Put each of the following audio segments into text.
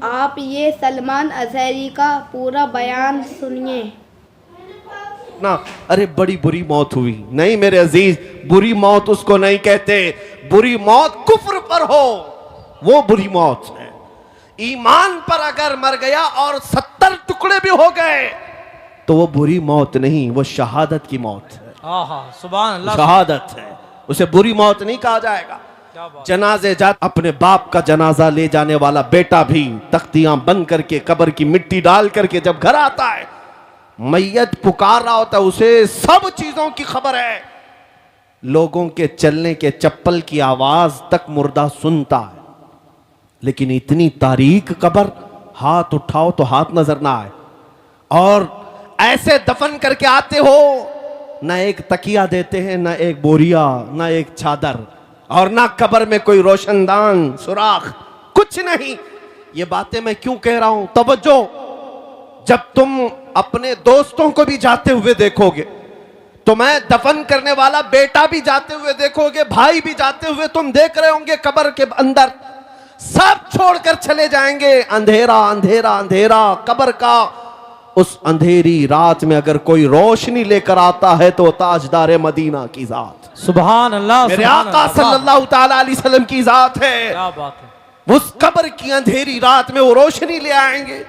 आप ये सलमान अज़हरी का पूरा बयान सुनिए ना। अरे बड़ी बुरी मौत हुई। नहीं मेरे अजीज, बुरी मौत उसको नहीं कहते, बुरी मौत कुफ्र पर हो वो बुरी मौत है। ईमान पर अगर मर गया और 70 टुकड़े भी हो गए तो वो बुरी मौत नहीं, वो शहादत की मौत है। सुभान अल्लाह, शहादत है, उसे बुरी मौत नहीं कहा जाएगा। जनाजे जात अपने बाप का जनाजा ले जाने वाला बेटा भी तख्तियां बंद करके कब्र की मिट्टी डाल करके जब घर आता है, मैयत पुकार रहा होता है, उसे सब चीजों की खबर है। लोगों के चलने के चप्पल की आवाज तक मुर्दा सुनता है, लेकिन इतनी तारीक कब्र, हाथ उठाओ तो हाथ नजर ना आए। और ऐसे दफन करके आते हो, ना एक तकिया देते हैं, ना एक बोरिया, ना एक चादर, और ना कब्र में कोई रोशनदान सुराख, कुछ नहीं। ये बातें मैं क्यों कह रहा हूं? तवज्जो, जब तुम अपने दोस्तों को भी जाते हुए देखोगे, तुम्हें दफन करने वाला बेटा भी जाते हुए देखोगे, भाई भी जाते हुए तुम देख रहे होंगे, कब्र के अंदर सब छोड़कर चले जाएंगे। अंधेरा अंधेरा अंधेरा कब्र का। उस अंधेरी रात में अगर कोई रोशनी लेकर आता है तो ताजदार मदीना की जात, सुभान अल्लाह, मेरे आका सल्लल्लाहु ताला अलैहि वसल्लम की जात है। क्या बात है। उस कब्र की अंधेरी रात में वो रोशनी ले आएंगे।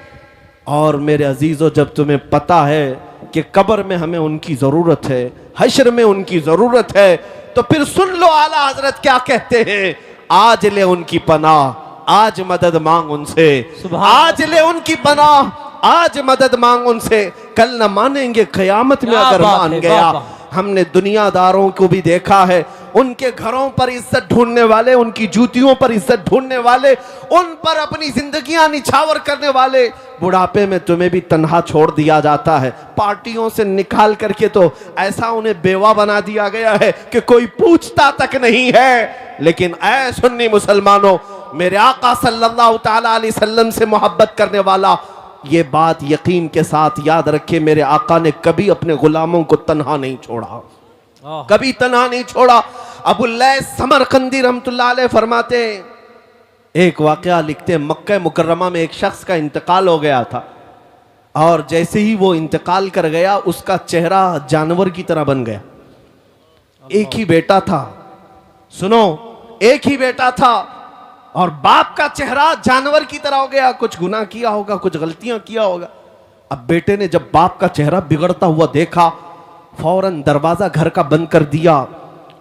और मेरे अजीजों, जब तुम्हें पता है कि कब्र में हमें उनकी जरूरत है, हश्र में उनकी जरूरत है, तो फिर सुन लो आला हजरत क्या कहते हैं, आज ले उनकी पनाह, आज मदद मांग उनसे, आज ले उनकी पनाह, आज मदद मांग उनसे, कल न मानेंगे कयामत में अगर मान गया। हमने दुनियादारों को भी देखा है, उनके घरों पर इज्जत ढूंढने वाले, उनकी जूतियों पर इज्जत ढूंढने वाले, उन पर अपनी जिंदगियां निछावर करने वाले, बुढ़ापे में तुम्हें भी तन्हा छोड़ दिया जाता है। पार्टियों से निकाल करके तो ऐसा उन्हें बेवा बना दिया गया है कि कोई पूछता तक नहीं है। लेकिन ऐ सुन्नी मुसलमानों, मेरे आका सल्लल्लाहु ताला अलैहि वसल्लम से मोहब्बत करने वाला ये बात यकीन के साथ याद रखे, मेरे आका ने कभी अपने गुलामों को तन्हा नहीं छोड़ा, कभी तन्हा नहीं छोड़ा। अबुल्लैस समरकंदी रहमतुल्लाह अलैह फरमाते, एक वाकया लिखते, मक्का मुकर्रमा में एक शख्स का इंतकाल हो गया था, और जैसे ही वो इंतकाल कर गया उसका चेहरा जानवर की तरह बन गया। एक ही बेटा था, सुनो, एक ही बेटा था, और बाप का चेहरा जानवर की तरह हो गया। कुछ गुनाह किया होगा, कुछ गलतियां किया होगा। अब बेटे ने जब बाप का चेहरा बिगड़ता हुआ देखा, फौरन दरवाजा घर का बंद कर दिया,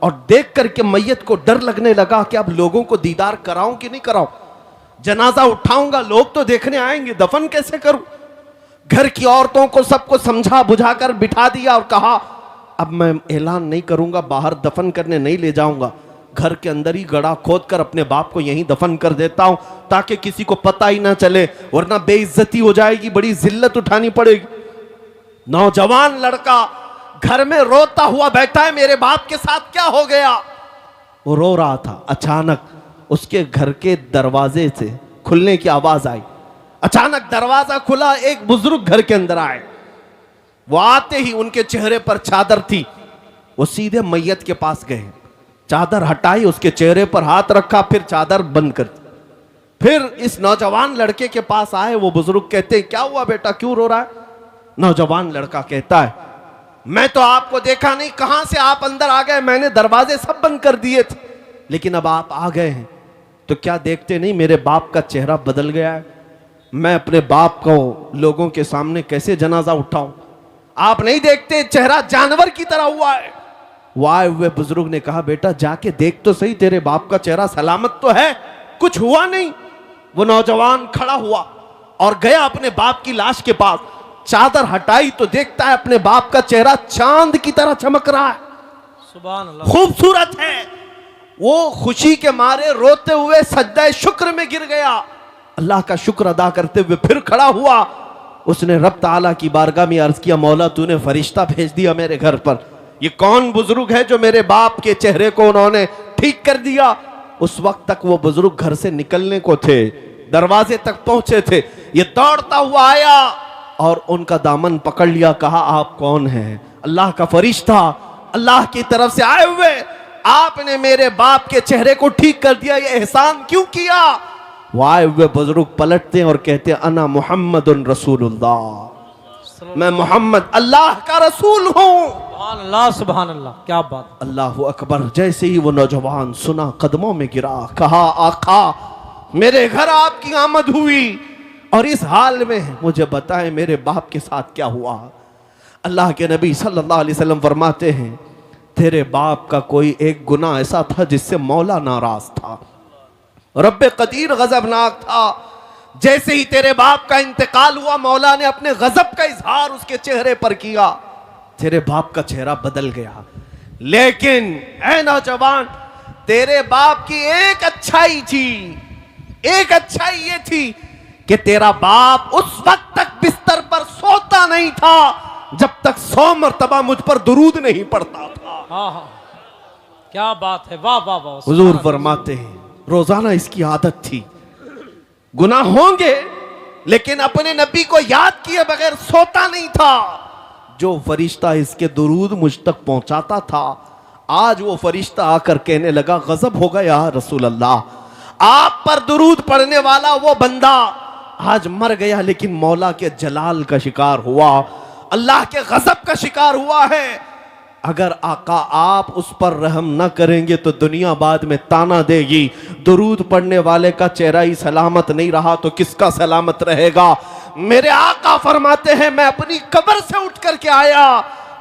और देख करके मैयत को डर लगने लगा कि अब लोगों को दीदार कराऊं कि नहीं कराऊं, जनाजा उठाऊंगा, लोग तो देखने आएंगे, दफन कैसे करूं। घर की औरतों को सबको समझा बुझाकर बिठा दिया और कहा, अब मैं ऐलान नहीं करूंगा, बाहर दफन करने नहीं ले जाऊंगा, घर के अंदर ही गड़ा खोद कर अपने बाप को यहीं दफन कर देता हूं, ताकि किसी को पता ही ना चले, वरना बेइज्जती हो जाएगी, बड़ी जिल्लत उठानी पड़ेगी। नौजवान लड़का घर में रोता हुआ बैठा है, मेरे बाप के साथ क्या हो गया? वो रो रहा था। अचानक उसके घर के दरवाजे से खुलने की आवाज आई। अचानक दरवाजा खुला, एक बुजुर्ग घर के अंदर आए। वो आते ही उनके चेहरे पर चादर थी, वो सीधे मैयत के पास गए, चादर हटाई, उसके चेहरे पर हाथ रखा, फिर चादर बंद कर दी। फिर इस नौजवान लड़के के पास आए। वो बुजुर्ग कहते हैं, क्या हुआ बेटा, क्यों रो रहा है? नौजवान लड़का कहता है, मैं तो आपको देखा नहीं, कहां से आप अंदर आ गए? मैंने दरवाजे सब बंद कर दिए थे, लेकिन अब आप आ गए हैं तो क्या देखते नहीं मेरे बाप का चेहरा बदल गया है? मैं अपने बाप को लोगों के सामने कैसे जनाजा उठाऊं? आप नहीं देखते चेहरा जानवर की तरह हुआ है। वो आए हुए बुजुर्ग ने कहा, बेटा जाके देख तो सही, तेरे बाप का चेहरा सलामत तो है, कुछ हुआ नहीं। वो नौजवान खड़ा हुआ और गया अपने बाप की लाश के पास, चादर हटाई तो देखता है अपने बाप का चेहरा चांद की तरह चमक रहा है, सुभान अल्लाह, खूबसूरत है। वो खुशी के मारे रोते हुए सज्जा शुक्र में गिर गया। अल्लाह का शुक्र अदा करते हुए फिर खड़ा हुआ। उसने रब ताला की बारगाह में अर्ज किया, मौला तूने फरिश्ता भेज दिया मेरे घर पर, ये कौन बुजुर्ग है जो मेरे बाप के चेहरे को उन्होंने ठीक कर दिया? उस वक्त तक वो बुजुर्ग घर से निकलने को थे, दरवाजे तक पहुंचे थे। ये दौड़ता हुआ आया और उनका दामन पकड़ लिया, कहा आप कौन हैं? अल्लाह का फरिश्ता, अल्लाह की तरफ से आए हुए, आपने मेरे बाप के चेहरे को ठीक कर दिया, ये एहसान क्यों किया? वो आए हुए बुजुर्ग पलटते हैं और कहते हैं अना मुहम्मदुन रसूलुल्लाह, मैं मोहम्मद अल्लाह का रसूल हूं। सुभान अल्लाह, सुभान अल्लाह, क्या बात। अल्लाह अकबर। जैसे ही वो नौजवान सुना, कदमों में गिरा, कहा आका मेरे घर आपकी आमद हुई और इस हाल में मुझे बताएं मेरे बाप के साथ क्या हुआ। अल्लाह के नबी सल्लल्लाहु अलैहि वसल्लम फरमाते हैं तेरे बाप का कोई एक गुनाह ऐसा था जिससे मौला नाराज था, रब्बे कदीर गजबनाक था। जैसे ही तेरे बाप का इंतकाल हुआ, मौला ने अपने गजब का इजहार उसके चेहरे पर किया, तेरे बाप का चेहरा बदल गया। लेकिन ऐ नौजवान, तेरे बाप की एक अच्छाई थी, एक अच्छाई ये थी कि तेरा बाप उस वक्त तक बिस्तर पर सोता नहीं था जब तक 100 मरतबा मुझ पर दुरूद नहीं पड़ता था। हाँ हाँ, क्या बात है, वाह वाह वाह। हुजूर फरमाते हैं रोजाना इसकी आदत थी, गुनाह होंगे लेकिन अपने नबी को याद किए बगैर सोता नहीं था। जो फरिश्ता इसके दुरूद मुझ तक पहुंचाता था, आज वो फरिश्ता आकर कहने लगा गजब हो गया रसूल अल्लाह, आप पर दुरूद पढ़ने वाला वो बंदा आज मर गया लेकिन मौला के जलाल का शिकार हुआ, अल्लाह के गजब का शिकार हुआ है। अगर आका आप उस पर रहम न करेंगे तो दुनिया बाद में ताना देगी, दुरूद पढ़ने वाले का चेहरा ही सलामत नहीं रहा तो किसका सलामत रहेगा। मेरे आका फरमाते हैं मैं अपनी कब्र से उठ करके आया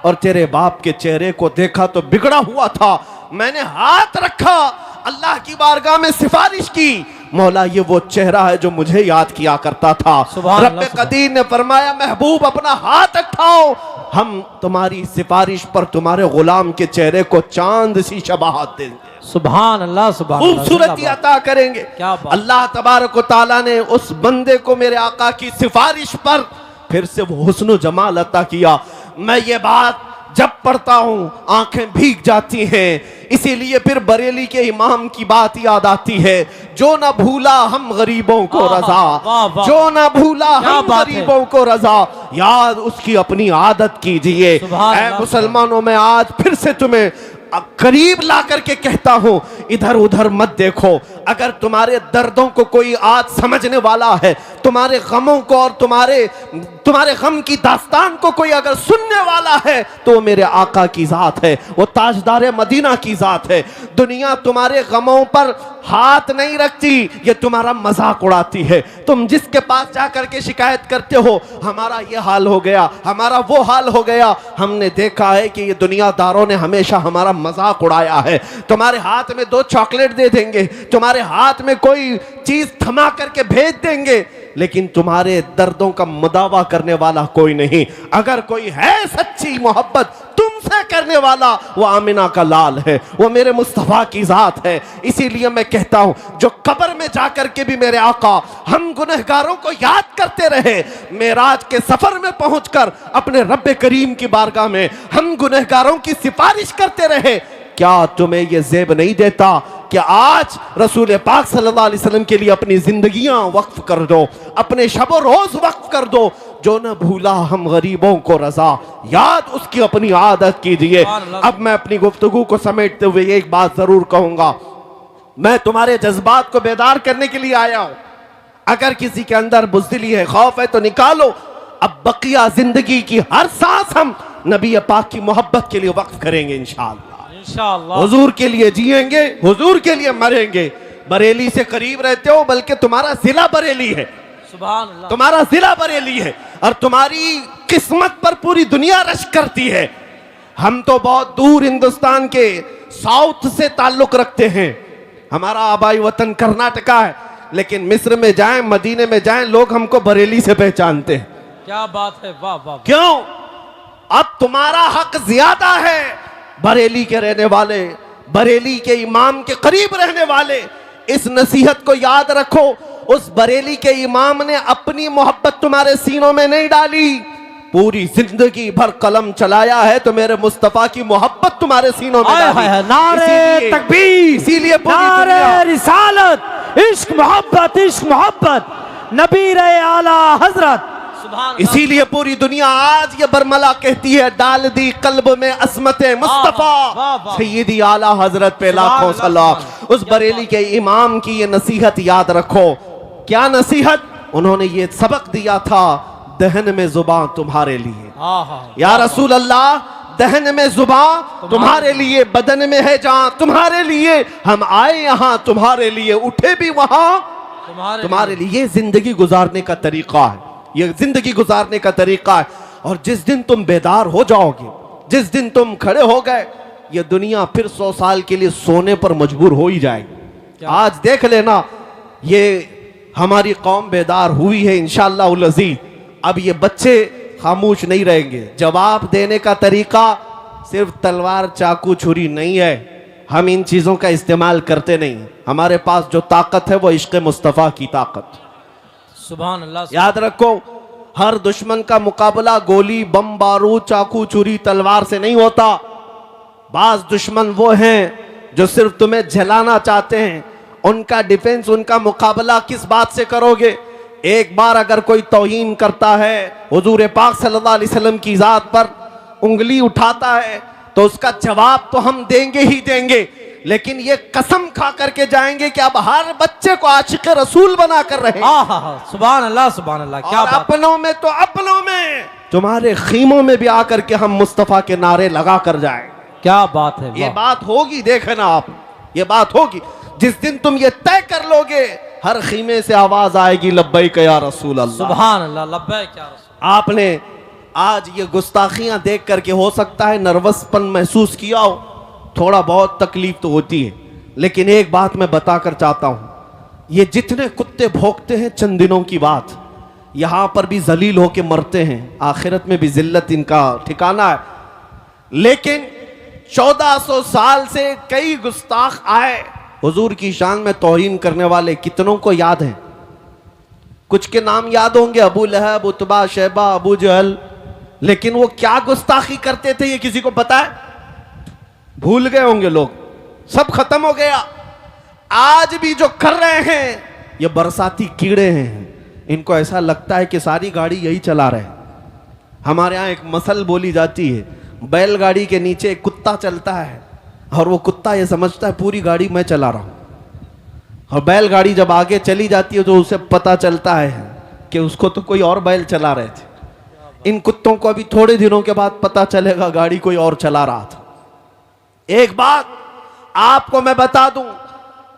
और तेरे बाप के चेहरे को देखा तो बिगड़ा हुआ था, मैंने हाथ रखा, अल्लाह की बारगाह में सिफारिश की, मौला ये वो चेहरा है जो मुझे याद किया करता था। रब्बे कदीर ने फरमाया महबूब अपना हाथ उठाओ, हम तुम्हारी सिफारिश पर तुम्हारे गुलाम के चेहरे को चांद सी शबाहत देंगे। सुभान अल्लाह, सुभान अल्लाह, खूबसूरती अता करेंगे। क्या बात। अल्लाह तबारक व तआला ने उस बंदे को मेरे आका की सिफारिश पर फिर से वो हुस्न जमाल अता किया। मैं ये बात जब पढ़ता हूं आंखें भीग जाती हैं, इसीलिए फिर बरेली के इमाम की बात याद आती है, जो ना भूला हम गरीबों को रजा, जो ना भूला हम गरीबों को रजा, याद उसकी अपनी आदत कीजिए। ऐ मुसलमानों, में आज फिर से तुम्हें करीब ला करके कहता हूं, इधर उधर मत देखो। अगर तुम्हारे दर्दों को कोई आज समझने वाला है, तुम्हारे गमों को और तुम्हारे गम की दास्तान को कोई अगर सुनने वाला है तो मेरे आका की जात है, वो ताजदार मदीना की जात है। दुनिया तुम्हारे गमों पर हाथ नहीं रखती, ये तुम्हारा मजाक उड़ाती है। तुम जिसके पास जाकर के शिकायत करते हो हमारा ये हाल हो गया, हमारा वो हाल हो गया, हमने देखा है कि ये दुनियादारों ने हमेशा हमारा मजाक उड़ाया है। तुम्हारे हाथ में 2 चॉकलेट दे देंगे, तुम्हारे हाथ में कोई चीज थमा करके भेज देंगे, लेकिन तुम्हारे दर्दों का मुदावा करने वाला कोई नहीं। अगर कोई है सच्ची मोहब्बत तुमसे करने वाला, वो आमिना का लाल है, वो मेरे मुस्तफा की जात है। इसीलिए मैं कहता हूं जो कब्र में जाकर के भी मेरे आका हम गुनहगारों को याद करते रहे, मेराज के सफर में पहुंचकर अपने रब्बे करीम की बारगाह में हम गुनहगारों की सिफारिश करते रहे, क्या तुम्हें यह जेब नहीं देता कि आज रसूल पाक सल्लल्लाहु अलैहि वसल्लम के लिए अपनी जिंदगियां वक्फ कर दो, अपने शब रोज वक्फ कर दो। जो न भूला हम गरीबों को रजा, याद उसकी अपनी आदत कीजिए। अब मैं अपनी गुफ्तगू को समेटते हुए एक बात जरूर कहूंगा, मैं तुम्हारे जज्बात को बेदार करने के लिए आया हूं। अगर किसी के अंदर बुज़दिली है, खौफ है तो निकालो। अब बकिया जिंदगी की हर सांस हम नबी पाक की मोहब्बत के लिए वक्फ करेंगे इंशाअल्लाह। इंशाअल्लाह हुजूर के लिए जिएंगे, हुजूर के लिए मरेंगे। बरेली से करीब रहते हो, बल्कि तुम्हारा जिला बरेली है, सुभान अल्लाह, तुम्हारा जिला बरेली है और तुम्हारी किस्मत पर पूरी दुनिया रश करती है। हम तो बहुत दूर हिंदुस्तान के साउथ से ताल्लुक रखते हैं, हमारा आबाई वतन कर्नाटका है, लेकिन मिस्र में जाएं, मदीने में जाएं, लोग हमको बरेली से पहचानते हैं। क्या बात है, वाह वाह। क्यों? अब तुम्हारा हक ज्यादा है। बरेली के रहने वाले, बरेली के इमाम के करीब रहने वाले, इस नसीहत को याद रखो, उस बरेली के इमाम ने अपनी मोहब्बत तुम्हारे सीनों में नहीं डाली, पूरी जिंदगी भर कलम चलाया है तो मेरे मुस्तफा की मोहब्बत तुम्हारे सीनों में डाली। नारे तकबीर, इसीलिए नारे रिसालत, इश्क मोहब्बत, नबी रहे आला हजरत, इसीलिए पूरी दुनिया आज ये बरमला कहती है, डाल दी कल्ब में असमत मुस्तफा सैयदी आला हजरत पे लाखों सलाम। उस बरेली के इमाम की ये नसीहत याद रखो, क्या नसीहत? उन्होंने ये सबक दिया था, दहन में जुबान तुम्हारे लिए। या रसूल अल्लाह, दहन में जुबान तुम्हारे लिए, बदन में है जान तुम्हारे लिए। हम आए यहाँ तुम्हारे लिए, उठे भी वहां तुम्हारे लिए। ये जिंदगी गुजारने का तरीका है, ये जिंदगी गुजारने का तरीका है। और जिस दिन तुम बेदार हो जाओगे, जिस दिन तुम खड़े हो गए, ये दुनिया फिर 100 साल के लिए सोने पर मजबूर हो ही जाएगी। आज देख लेना, ये हमारी कौम बेदार हुई है इंशाअल्लाह उल अज़ीज़। अब ये बच्चे खामोश नहीं रहेंगे। जवाब देने का तरीका सिर्फ तलवार चाकू छुरी नहीं है। हम इन चीजों का इस्तेमाल करते नहीं। हमारे पास जो ताकत है वो इश्क़ मुस्तफ़ा की ताकत। सुभान अल्लाह। याद रखो, हर दुश्मन का मुकाबला गोली बम बारूद चाकू छुरी तलवार से नहीं होता। बाज दुश्मन वो हैं जो सिर्फ तुम्हें जलाना चाहते हैं। उनका डिफेंस, उनका मुकाबला किस बात से करोगे? एक बार अगर कोई तौहीन करता है, हुजूर पाक सल्लल्लाहु अलैहि वसल्लम की जात पर उंगली उठाता है, तो उसका जवाब तो हम देंगे ही देंगे, लेकिन ये कसम खा करके जाएंगे कि अब हर बच्चे को आशिक रसूल बना कर रहे। सुभान अल्लाह, सुभान अल्लाह। क्या बात। अपनों में तो अपनों में, तुम्हारे खीमों में भी आकर के हम मुस्तफा के नारे लगा कर जाए। क्या बात है। ये बात होगी, देखना आप, ये बात होगी। जिस दिन तुम ये तय कर लोगे, हर खीमे से आवाज आएगी, लब्बैक या रसूल अल्लाह। सुभान अल्लाह, लब्बैक या रसूल। आपने आज ये गुस्ताखियां देख करके हो सकता है नर्वसपन महसूस किया हो, थोड़ा बहुत तकलीफ तो होती है, लेकिन एक बात मैं बताकर चाहता हूं, ये जितने कुत्ते भौंकते हैं चंद दिनों की बात, यहां पर भी जलील होके मरते हैं, आखिरत में भी जिल्लत इनका ठिकाना है। लेकिन 1400 साल से कई गुस्ताख आए, हुजूर की शान में तौहीन करने वाले कितनों को याद है? कुछ के नाम याद होंगे, अबू लहब, उतबा, शैबा, अबू जहल, लेकिन वो क्या गुस्ताखी करते थे ये किसी को पता है? भूल गए होंगे लोग, सब खत्म हो गया। आज भी जो कर रहे हैं ये बरसाती कीड़े हैं। इनको ऐसा लगता है कि सारी गाड़ी यही चला रहे हैं। हमारे यहाँ एक मसल बोली जाती है, बैलगाड़ी के नीचे एक कुत्ता चलता है और वो कुत्ता ये समझता है पूरी गाड़ी मैं चला रहा हूं, और बैलगाड़ी जब आगे चली जाती है तो उसे पता चलता है कि उसको तो कोई और बैल चला रहे थे। इन कुत्तों को अभी थोड़े दिनों के बाद पता चलेगा गाड़ी कोई और चला रहा था। एक बात आपको मैं बता दूं,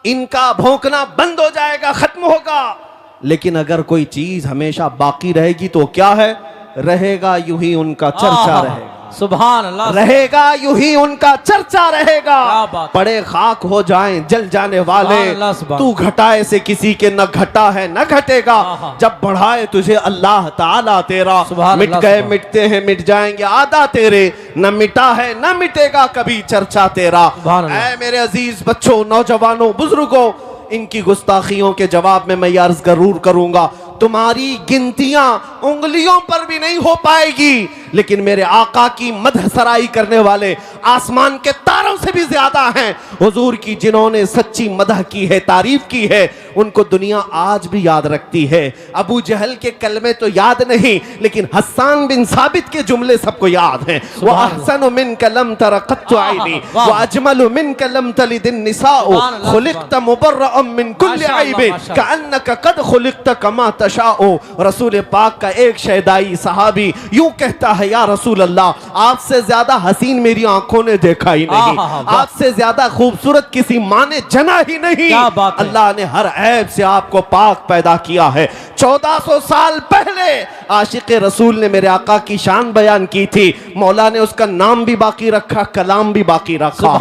इनका भौंकना बंद हो जाएगा, खत्म होगा, लेकिन अगर कोई चीज हमेशा बाकी रहेगी तो क्या है? रहेगा यूं ही उनका चर्चा रहेगा। सुभान अल्लाह। रहेगा यूं ही उनका चर्चा रहेगा। पड़े खाक हो जाएं जल जाने वाले, तू घटाए से किसी के न घटा है न घटेगा, जब बढ़ाए तुझे अल्लाह ताला तेरा। मिट गए मिटते हैं मिट जाएंगे आदा तेरे, न मिटा है न मिटेगा कभी चर्चा तेरा। ऐ मेरे अजीज बच्चों, नौजवानों, बुजुर्गों, इनकी गुस्ताखियों के जवाब में मैं अर्ज जरूर करूंगा, तुम्हारी गिनतियां उंगलियों पर भी नहीं हो पाएगी, लेकिन मेरे आका की मदह सराई करने वाले आसमान के तारों से भी ज्यादा हैं। हुजूर की जिन्होंने सच्ची मदह की है, तारीफ की है, उनको दुनिया आज भी याद रखती है। अबू जहल के कलमे तो याद नहीं, लेकिन हस्सान बिन साबित के जुमले सबको याद हैं। वो अहसनु मिनका लम तरा कत्तु ऐनी व अजमलु मिनका लम तलिद निसाउ खुलिक़त मुबर्रअन मिन कुल्लि ऐबिन कअन्नका कद खुलिक़त कमा तशाउ। रसूल पाक का एक शहदाई सहाबी यूं कहता है, या रसूल अल्लाह, आपसे ज्यादा हसीन मेरी आंखों ने देखा ही नहीं, आपसे ज्यादा खूबसूरत किसी माँ ने जना ही नहीं। अल्लाह ने हर ऐब से आपको पाक पैदा किया है। 1400 साल पहले आशिक रसूल ने मेरे आका की शान बयान की थी, मौला ने उसका नाम भी बाकी रखा, कलाम भी बाकी रखा।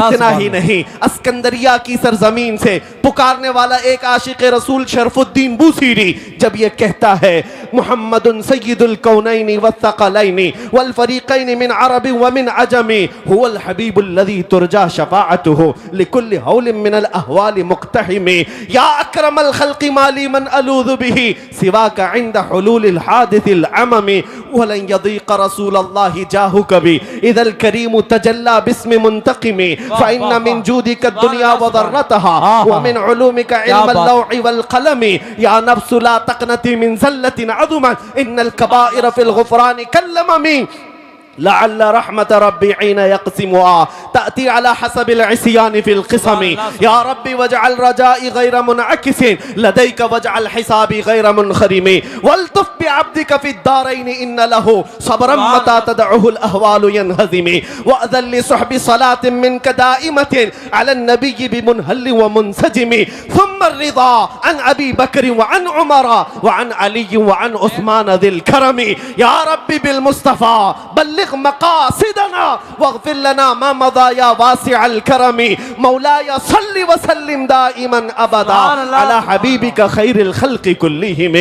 इतना ही नहीं, अस्कंदरिया की सरजमीन से पुकारने वाला एक आशिक रसूल शरफुद्दीन बूसीरी जब ये कहता है, मुहम्मदुन सय्यिदुल कौनैनि वस्सक़लैनि वल फरीक़ैनि मिन अरबि व मिन अजमी हुवल हबीबुल लज़ी तुरजा शफ़ाअतुहु लिकुल्लि हौलिन मिनल अहवालि मुक़्तहिमी या अक्रमल खल्क़ि माली मन अलूज़ु बिही सिवाका इंद हुलूलिल हादिसिल अममी वलन यदीक़ रसूलल्लाहि जाहु कभी इदल करीमु तजल्ला बिस्मि मुंतक़िमी फ़इन्न मिन जूदिका दुनिया व ज़र्रतहा व मिन उलूमिका इल्मल लौहि वल क़लमी या नफ्सु ला तक़नती मिन ज़ल्लतिन अज़ुमत इन्नल कबाइर फ़िल गुफ़रानि कल्लममी लअल्ल रहमत रब्बी ईन यक़सिमुहा तअती अला हसबिल इस्यान फिल क़िसमी या रब्बी वजअल रजाई गैर मुनअकिसिन लदैक वजअल हिसाबी गैर मुनखरिमी वल्तुफ बिअब्दिक फिद दारैन इन्न लहु सब्रम मता तदउहुल अहवालु यनहज़िमी वअज़ल लिसुहबि सलातिन मिनक दाइमतिन अला नबी बिमुनहल्लि व मुनसजिमी थुम्मा रिदा अन अबी बकर व अन उमर व अन अली व अन उस्मान ज़िल करमी या रब्बी बिल मुस्तफा बल्लिग मकासिदना वग़फिर लना मा मदा या वासिअल करमी मौलाया सल्लि व सल्लिम दाइमन अबदा अला हबीबिका खैरिल खल्क़ि कुल्लिहिम।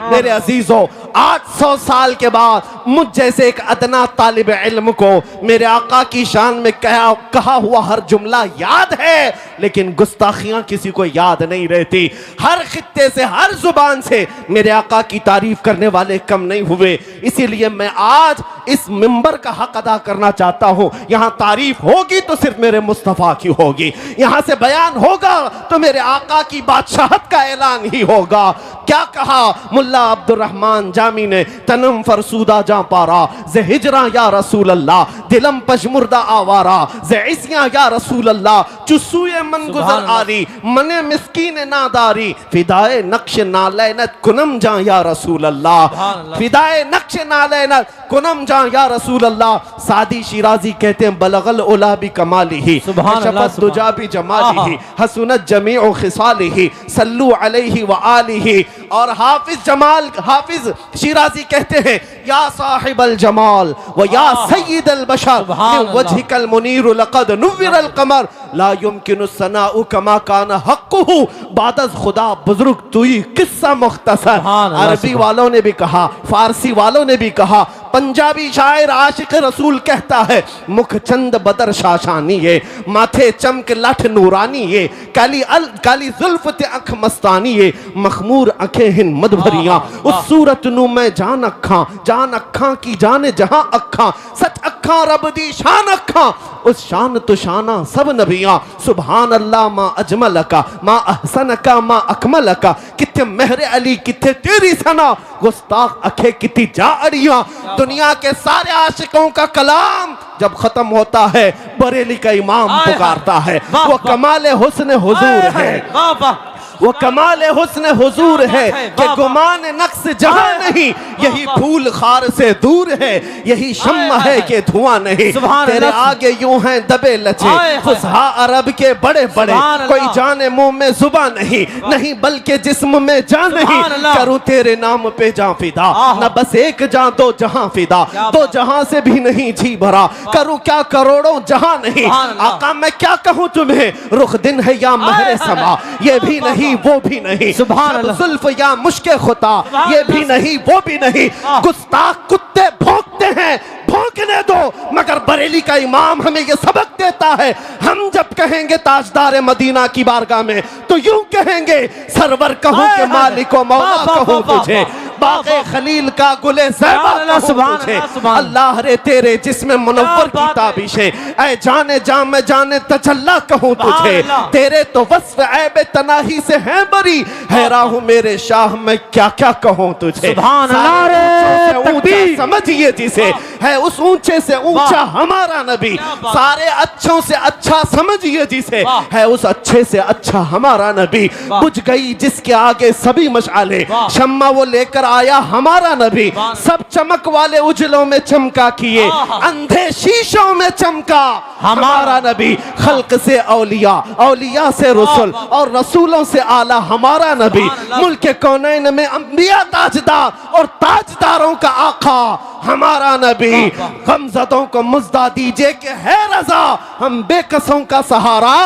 मेरे अजीजों, 800 साल के बाद मुझ जैसे एक अदना तालिब इल्म को मेरे आका की शान में कहा हुआ हर जुमला याद है, लेकिन गुस्ताखियां किसी को याद नहीं रहती। हर खित्ते से, हर जुबान से मेरे आका की तारीफ करने वाले कम नहीं हुए। इसीलिए मैं आज इस मिंबर का हक अदा करना चाहता हूं। यहां तारीफ होगी तो सिर्फ मेरे मुस्तफा की होगी, यहां से बयान होगा तो मेरे आका की बादशाहत का ऐलान ही होगा। क्या कहा मुल्ला अब्दुर्रहमान जामी ने, तनम फरसूदा जा पारा जे हिजरा या रसूल अल्लाह, दिलम पशमुर्दा आवारा जे इसिया या रसूल अल्लाह, चुस्सुए मन गुजर आरी मने मिस्कीन नादारी, फिदाए नक्श नालैनत कुनम जा या रसूल अल्लाह, फिदाए नक्श नालैनत कुनम जा या रसूल अल्लाह। सादी शिराजी कहते हैं बलगल उला भी कमाली ही, शफत दुजा भी जमाली ही, हसनत जमीउ खिसालिही, सल्लु अलैहि व आलिही। और हाफिज शिराजी कहते हैं या साहिबल जमाल व या सय्यिदल बशर वजहिकल मुनीर लक़द नुव्विरल कमर ला युमकिनु सनाउ कमा कान हक़्क़ुहु बादज़ खुदा बुजुर्ग तुई किस्सा मुख्तसर। अरबी वालों ने भी कहा, फारसी वालों ने भी कहा, पंजाबी शायर आशिक रसूल कहता है मुख चंद बदर शाशानी है, माथे चमक लठ नूरानी है, काली जुल्फ ते अख मस्तानी है, मखमूर अखें हिन मद भरियां, उस सूरत नू मैं जान अखा की जाने जहां अखा, सच अखा रब दी शान अखा, उस शान तो शाना सब नबियां। सुभान अल्लाह मा अजमल का मा अहसन का मा अकमल का, किथे मेहर अली किथे तेरी सना, गुस्ताख अखे कितनी जा अड़ियां। दुनिया के सारे आशिकों का कलाम जब खत्म होता है बरेली का इमाम पुकारता है, वो कमाल हुस्न हुजूर है, वो कमाल हुस्न हुजूर है कि गुमान नक्स जहां नहीं, यही फूल खार से दूर है, यही शम्मा है कि धुआं नहीं। तेरे आगे यूं हैं दबे लचे फुसहा अरब के बड़े बड़े, कोई जाने मुंह में जुबान नहीं बल्कि जिस्म में जान नहीं, करूं तेरे नाम पे जान फिदा, न बस एक जान दो जहां फिदा, दो जहां से भी नहीं जी भरा, करूं क्या करोड़ों जहां नहीं। आका मैं क्या कहूं तुम्हें, रुख दिन है या महरे समा, ये भी नहीं वो भी नहीं, जुल्फ या मुश्के खुता, ये भी नहीं वो भी नहीं। गुस्ताख कुत्ते भौंकते हैं, भौंकने दो, मगर बरेली का इमाम हमें ये सबक देता है, हम जब कहेंगे ताजदार मदीना की बारगाह में तो यूं कहेंगे सरवर कहूं के मालिक व मौला कहूं तुझे, बाग़े खलील का गुले ज़ैबा कहूं तुझे, अल्लाह रे तेरे जिस्म मुनव्वर की ताबिशे, ऐ जाने जाम में जाने तजल्ला कहूं तुझे, तेरे तो वस्फ ऐब तनाही से है बरी, हैरान हूं मेरे शाह मैं क्या क्या कहूं तुझे। समझिए जिसे है उस ऊंचे से ऊंचा हमारा नबी, सारे अच्छों से अच्छा समझिए जिसे है उस अच्छे से अच्छा हमारा नबी। बुझ गई जिसके आगे सभी मशाले, शम्मा वो लेकर आया हमारा नबी, सब चमक वाले उजलों में चमका किए, अंधे शीशों में चमका हमारा नबी। खल्क से औलिया, औलिया से रसूल और रसूलों से आला हमारा नबी, मुल्क कौनैन में अंबिया ताजदार और ताजदारों का आका हमारा नबी। गमज़दों को मुज़्दा दीजिए कि है रज़ा, हम बेकसों का सहारा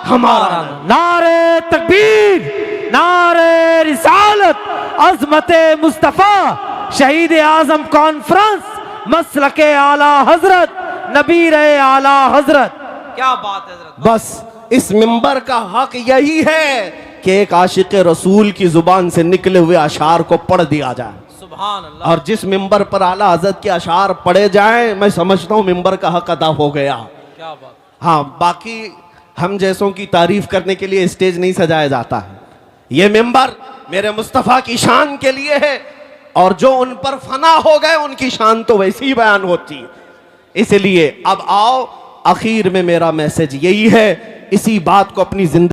हमारा। नारे तकबीर, नारे रिसालत, अज़मते मुस्तफ़ा, शहीद आज़म कॉन्फ्रेंस, मसलके आला हजरत, नबी रहे आला हजरत। क्या बात है हजरत। बस इस मिंबर का हक यही है कि एक आशिक रसूल की जुबान से निकले हुए अशार को पढ़ दिया जाए, और जिस मिंबर पर आला हजरत के अशार पढ़े जाएं, मैं समझता हूं मिंबर का हक अदा हो गया। क्या बात। हाँ, बाकी हम जैसों की तारीफ करने के लिए स्टेज नहीं सजाया जाता है, ये मिंबर मेरे मुस्तफ़ा की शान के लिए है, और जो उन पर फना हो गए उनकी शान तो वैसी ही बयान होती है। इसलिए अब आओ, आखिर में मेरा मैसेज यही है, इसी बात को अपनी जिंदगी